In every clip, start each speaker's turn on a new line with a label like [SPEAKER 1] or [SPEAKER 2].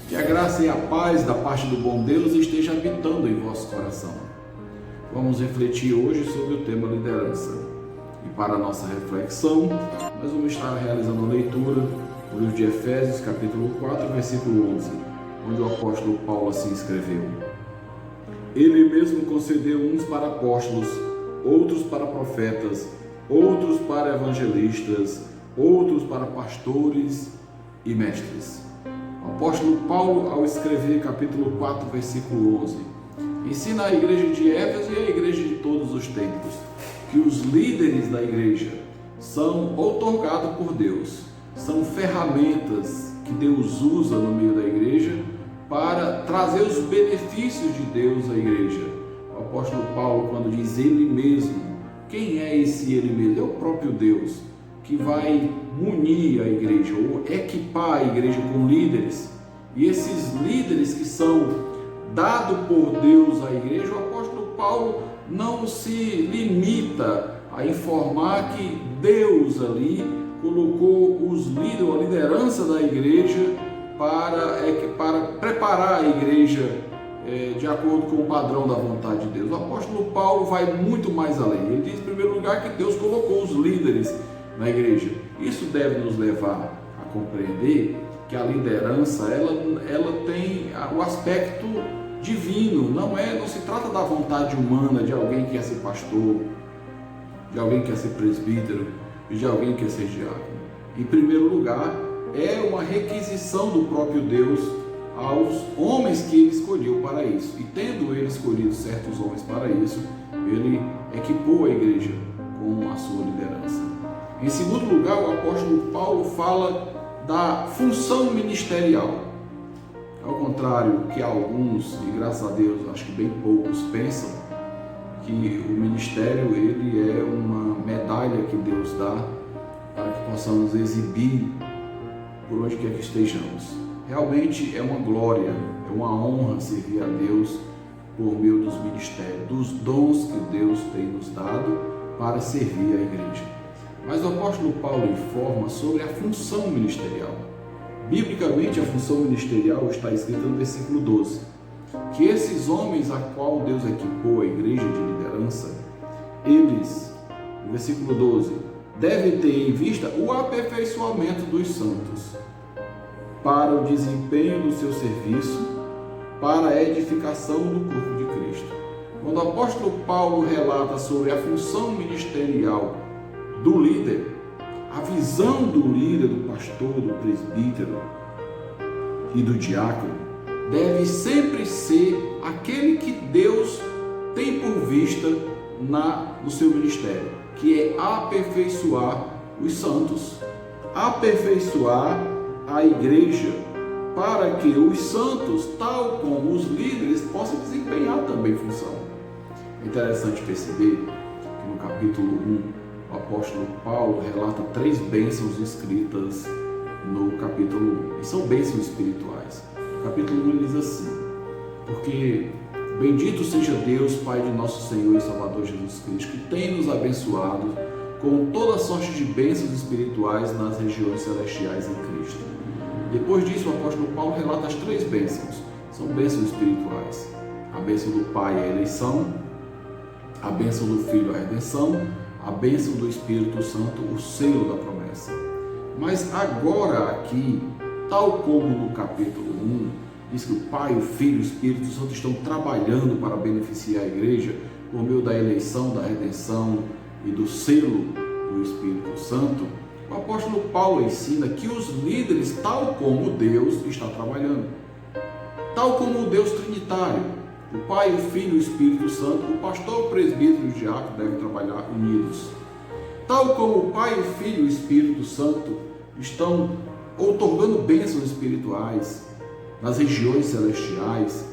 [SPEAKER 1] Que a graça e a paz da parte do bom Deus esteja habitando em vosso coração. Vamos refletir hoje sobre o tema liderança. E para a nossa reflexão, nós vamos estar realizando a leitura do livro de Efésios, capítulo 4, versículo 11, onde o apóstolo Paulo assim escreveu: Ele mesmo concedeu uns para apóstolos, outros para profetas, outros para evangelistas, outros para pastores e mestres. O apóstolo Paulo, ao escrever capítulo 4, versículo 11, ensina à igreja de Éfeso e à igreja de todos os tempos que os líderes da igreja são outorgados por Deus, são ferramentas que Deus usa no meio da igreja para trazer os benefícios de Deus à igreja. O apóstolo Paulo, quando diz Ele mesmo, quem é esse Ele mesmo? É o próprio Deus, que vai munir a igreja, ou equipar a igreja com líderes. E esses líderes que são dados por Deus à igreja, o apóstolo Paulo não se limita a informar que Deus ali colocou os líderes, a liderança da igreja para preparar a igreja de acordo com o padrão da vontade de Deus. O apóstolo Paulo vai muito mais além. Ele diz, em primeiro lugar, que Deus colocou os líderes na igreja. Isso deve nos levar a compreender que a liderança ela tem o aspecto divino. Não se trata da vontade humana de alguém que quer ser pastor, de alguém que quer ser presbítero e de alguém que quer ser diácono. Em primeiro lugar, é uma requisição do próprio Deus aos homens que ele escolheu para isso. E tendo ele escolhido certos homens para isso, ele equipou a igreja com a sua liderança. Em segundo lugar, o apóstolo Paulo fala da função ministerial. Ao contrário que alguns, e graças a Deus, acho que bem poucos pensam, que o ministério ele é uma medalha que Deus dá para que possamos exibir por onde quer que estejamos. Realmente é uma glória, é uma honra servir a Deus por meio dos ministérios, dos dons que Deus tem nos dado para servir a igreja. Mas o apóstolo Paulo informa sobre a função ministerial. Biblicamente, a função ministerial está escrita no versículo 12, que esses homens a qual Deus equipou a igreja de liderança, eles, no versículo 12, devem ter em vista o aperfeiçoamento dos santos, para o desempenho do seu serviço, para a edificação do corpo de Cristo. Quando o apóstolo Paulo relata sobre a função ministerial do líder, a visão do líder, do pastor, do presbítero e do diácono deve sempre ser aquele que Deus tem por vista no seu ministério, que é aperfeiçoar os santos, aperfeiçoar a igreja, para que os santos, tal como os líderes, possam desempenhar também função. É interessante perceber que no capítulo 1, o apóstolo Paulo relata 3 bênçãos escritas no capítulo 1, e são bênçãos espirituais. No capítulo 1 ele diz assim: porque bendito seja Deus, Pai de nosso Senhor e Salvador Jesus Cristo, que tem nos abençoado com toda sorte de bênçãos espirituais nas regiões celestiais em Cristo. Depois disso, o apóstolo Paulo relata as 3 bênçãos. São bênçãos espirituais: a bênção do Pai, a eleição; a bênção do Filho, a redenção; a bênção do Espírito Santo, o selo da promessa. Mas agora aqui, tal como no capítulo 1, diz que o Pai, o Filho e o Espírito Santo estão trabalhando para beneficiar a igreja por meio da eleição, da redenção e do selo do Espírito Santo. O apóstolo Paulo ensina que os líderes, tal como Deus está trabalhando, tal como o Deus trinitário, o Pai, o Filho e o Espírito Santo, o pastor, o presbítero e o diácono devem trabalhar unidos. Tal como o Pai, o Filho e o Espírito Santo estão outorgando bênçãos espirituais nas regiões celestiais,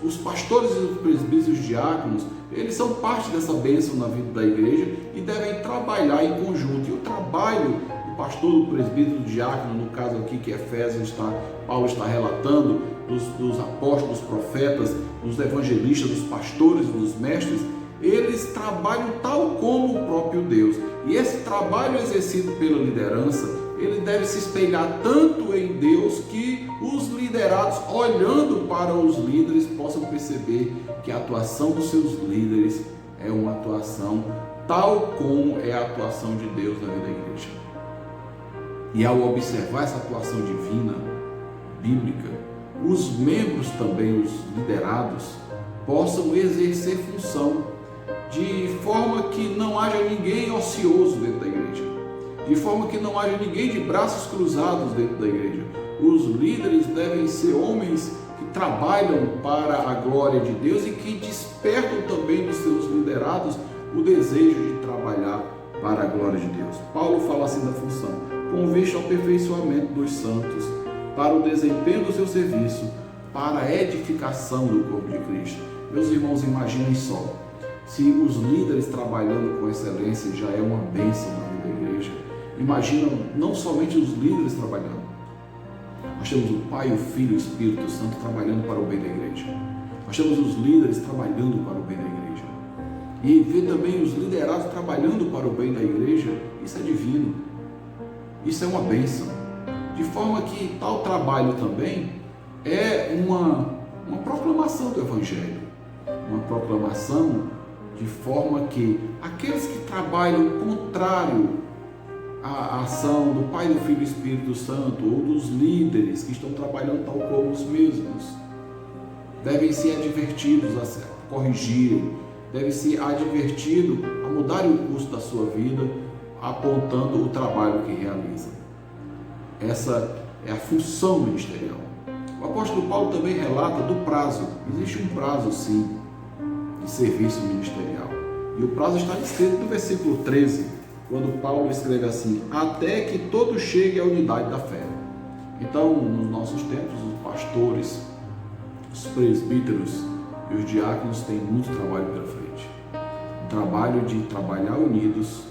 [SPEAKER 1] os pastores e os presbíteros e os diáconos, eles são parte dessa bênção na vida da igreja e devem trabalhar em conjunto. E o trabalho do pastor, do presbítero, do diácono, no caso aqui que Paulo está relatando, dos apóstolos, dos profetas, dos evangelistas, dos pastores, dos mestres, eles trabalham tal como o próprio Deus. E esse trabalho exercido pela liderança ele deve se espelhar tanto em Deus que os liderados, olhando para os líderes, possam perceber que a atuação dos seus líderes é uma atuação tal como é a atuação de Deus na vida da igreja. E ao observar essa atuação divina, bíblica, os membros também, os liderados, possam exercer função de forma que não haja ninguém ocioso dentro da igreja, de forma que não haja ninguém de braços cruzados dentro da igreja. Os líderes devem ser homens que trabalham para a glória de Deus e que despertam também nos seus liderados o desejo de trabalhar para a glória de Deus. Paulo fala assim da função: com vista ao aperfeiçoamento dos santos, para o desempenho do seu serviço, para a edificação do corpo de Cristo. Meus irmãos, imaginem só, se os líderes trabalhando com excelência já é uma bênção na vida da igreja, imaginam não somente os líderes trabalhando, nós temos o Pai, o Filho e o Espírito Santo trabalhando para o bem da igreja. Nós temos os líderes trabalhando para o bem da igreja. E ver também os liderados trabalhando para o bem da igreja, isso é divino. Isso é uma bênção. De forma que tal trabalho também é uma proclamação do Evangelho. Uma proclamação de forma que aqueles que trabalham contrário à ação do Pai, do Filho e do Espírito Santo, ou dos líderes que estão trabalhando tal como os mesmos, devem ser advertidos a corrigirem, devem ser advertidos a mudarem o curso da sua vida, apontando o trabalho que realizam. Essa é a função ministerial. O apóstolo Paulo também relata do prazo. Existe um prazo, sim, de serviço ministerial. E o prazo está descrito no versículo 13, quando Paulo escreve assim: até que todos cheguem à unidade da fé. Então, nos nossos tempos, os pastores, os presbíteros e os diáconos têm muito trabalho pela frente. O trabalho de trabalhar unidos,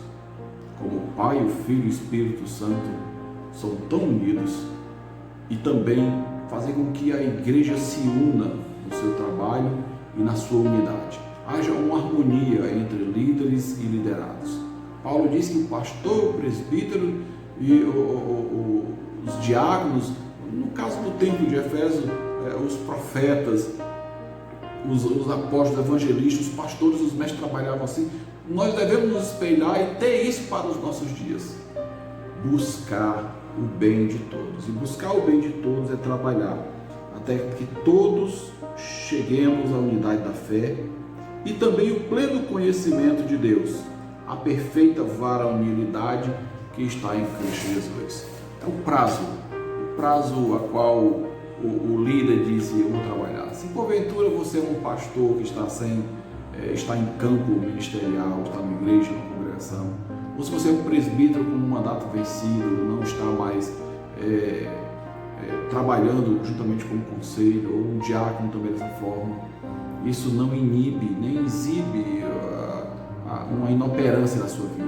[SPEAKER 1] como o Pai, o Filho e o Espírito Santo são tão unidos, e também fazer com que a igreja se una no seu trabalho e na sua unidade. Haja uma harmonia entre líderes e liderados. Paulo diz que o pastor, o presbítero e os diáconos, no caso do templo de Éfeso, os profetas, os apóstolos, evangelistas, os pastores, os mestres trabalhavam assim. Nós devemos nos espelhar e ter isso para os nossos dias. Buscar o bem de todos. E buscar o bem de todos é trabalhar até que todos cheguemos à unidade da fé e também o pleno conhecimento de Deus, a perfeita varonilidade que está em Cristo Jesus. É o prazo a qual o líder disse: eu vou trabalhar. Se porventura você é um pastor que está em campo ministerial, está na igreja, na congregação, ou se você é um presbítero com um mandato vencido, não está mais trabalhando juntamente com o conselho, ou um diácono também dessa forma, isso não inibe, nem exibe uma inoperância na sua vida.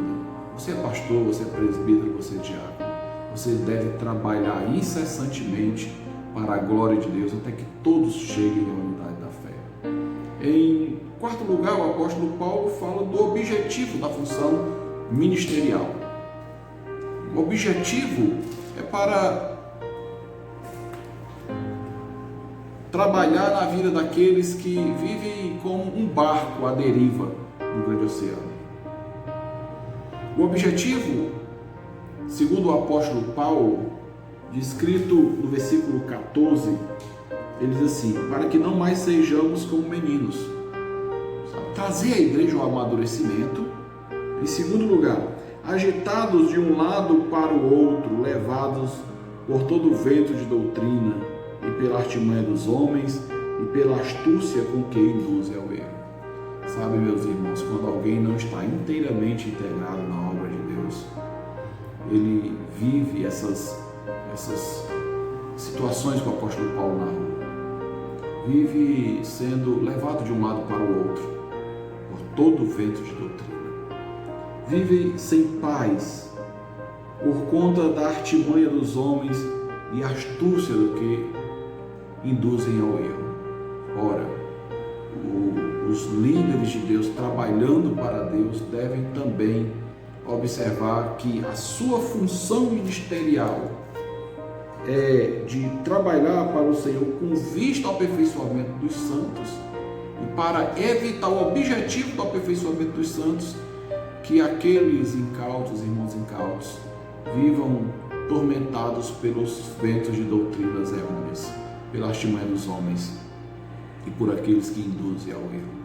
[SPEAKER 1] Você é pastor, você é presbítero, você é diácono, você deve trabalhar incessantemente para a glória de Deus, até que todos cheguem à unidade da fé. Em quarto lugar, o apóstolo Paulo fala do objetivo da função ministerial. O objetivo é para trabalhar na vida daqueles que vivem como um barco à deriva no grande oceano. O objetivo, segundo o apóstolo Paulo, descrito no versículo 14, ele diz assim: para que não mais sejamos como meninos. Trazer a igreja ao amadurecimento. Em segundo lugar, agitados de um lado para o outro, levados por todo o vento de doutrina e pela artimanha dos homens e pela astúcia com que induzem ao erro. Sabe, meus irmãos, quando alguém não está inteiramente integrado na obra de Deus, ele vive essas situações que o apóstolo Paulo narrou. Vive sendo levado de um lado para o outro por todo o vento de doutrina. Vive sem paz por conta da artimanha dos homens e astúcia do que induzem ao erro. Ora, os líderes de Deus trabalhando para Deus devem também observar que a sua função ministerial é de trabalhar para o Senhor com vista ao aperfeiçoamento dos santos e para evitar o objetivo do aperfeiçoamento dos santos, que aqueles incautos, irmãos incautos, vivam tormentados pelos ventos de doutrinas errôneas, pela artimanha dos homens e por aqueles que induzem ao erro.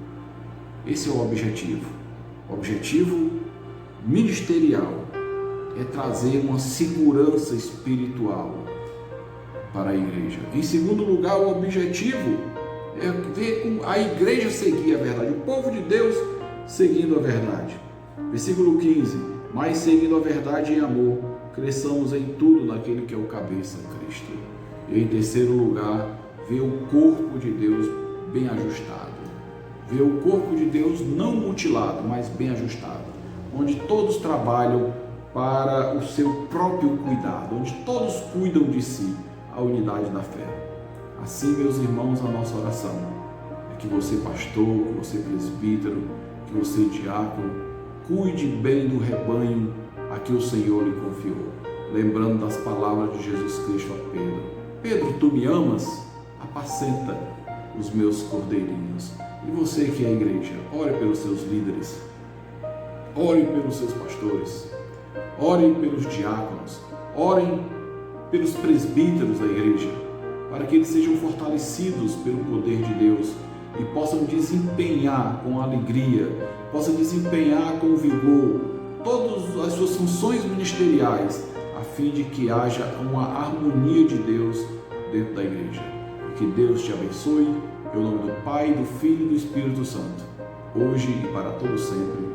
[SPEAKER 1] Esse é o objetivo. O objetivo ministerial é trazer uma segurança espiritual para a igreja. Em segundo lugar, o objetivo é ver a igreja seguir a verdade, o povo de Deus seguindo a verdade. Versículo 15: mas seguindo a verdade em amor, cresçamos em tudo naquele que é o cabeça, Cristo. E em terceiro lugar, ver o corpo de Deus bem ajustado. Ver o corpo de Deus não mutilado, mas bem ajustado, onde todos trabalham para o seu próprio cuidado, onde todos cuidam de si, a unidade da fé. Assim, meus irmãos, a nossa oração é que você, pastor, que você, presbítero, que você, diácono, cuide bem do rebanho a que o Senhor lhe confiou, lembrando das palavras de Jesus Cristo a Pedro: Pedro, tu me amas? Apacenta os meus cordeirinhos. E você que é a igreja, ore pelos seus líderes, ore pelos seus pastores, ore pelos diáconos, orem pelos presbíteros da igreja, para que eles sejam fortalecidos pelo poder de Deus e possam desempenhar com alegria, possam desempenhar com vigor todas as suas funções ministeriais, a fim de que haja uma harmonia de Deus dentro da igreja. E que Deus te abençoe, em nome do Pai, do Filho e do Espírito Santo, hoje e para todo sempre.